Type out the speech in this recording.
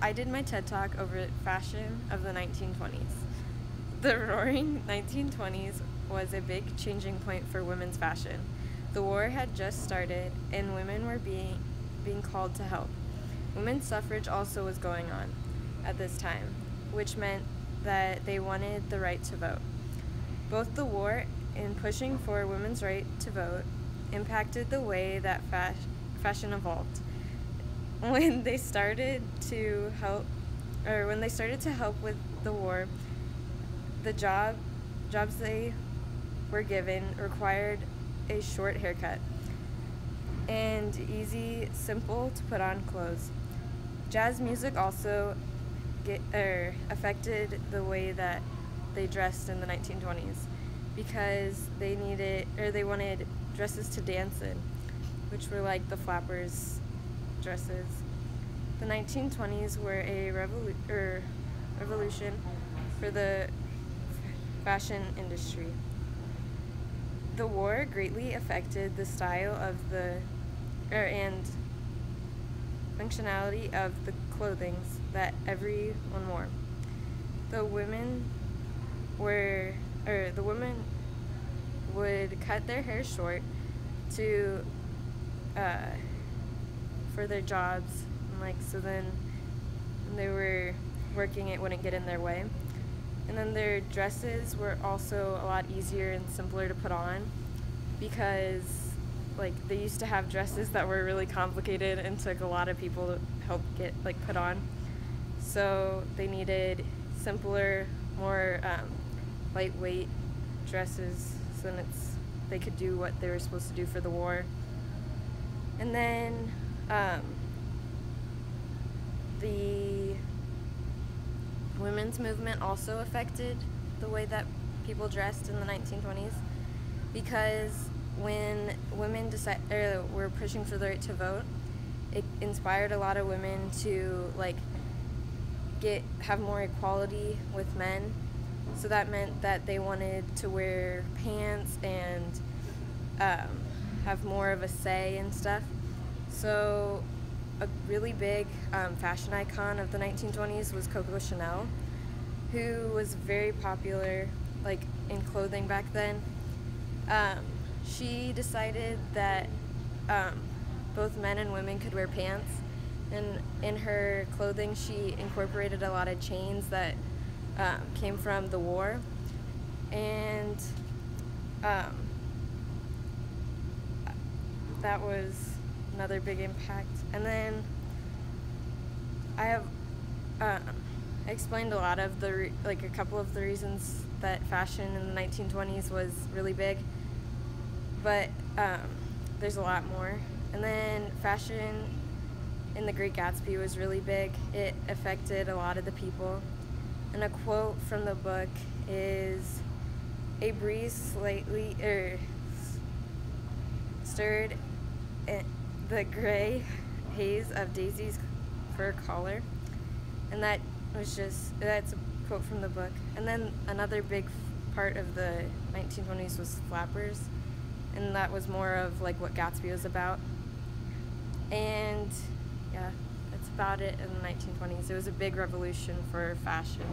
I did my TED Talk over fashion of the 1920s. The roaring 1920s was a big changing point for women's fashion. The war had just started, and women were being called to help. Women's suffrage also was going on at this time, which meant that they wanted the right to vote. Both the war and pushing for women's right to vote impacted the way that fashion evolved. When they started to help with the war, the jobs they were given required a short haircut and easy, simple to put on clothes. Jazz music also affected the way that they dressed in the 1920s because they wanted dresses to dance in, which were like the flappers' dresses. The 1920s were a revolution for the fashion industry. The war greatly affected the style of and functionality of the clothing that everyone wore. The women would cut their hair short for their jobs, and so then when they were working, it wouldn't get in their way. And then their dresses were also a lot easier and simpler to put on because they used to have dresses that were really complicated and took a lot of people to help get put on. So they needed simpler, more lightweight dresses so then they could do what they were supposed to do for the war. And then the women's movement also affected the way that people dressed in the 1920s because when women were pushing for the right to vote, it inspired a lot of women to have more equality with men. So that meant that they wanted to wear pants and have more of a say and stuff. So a really big fashion icon of the 1920s was Coco Chanel, who was very popular in clothing back then. She decided that both men and women could wear pants, and in her clothing she incorporated a lot of chains that came from the war, and that was another big impact. And then I have explained a lot of a couple of the reasons that fashion in the 1920s was really big, but there's a lot more. And then fashion in The Great Gatsby was really big. It affected a lot of the people. And a quote from the book is, "A breeze slightly stirred the gray haze of Daisy's fur collar." And that's a quote from the book. And then another big part of the 1920s was flappers, and that was more of what Gatsby was about. And yeah, that's about it in the 1920s. It was a big revolution for fashion.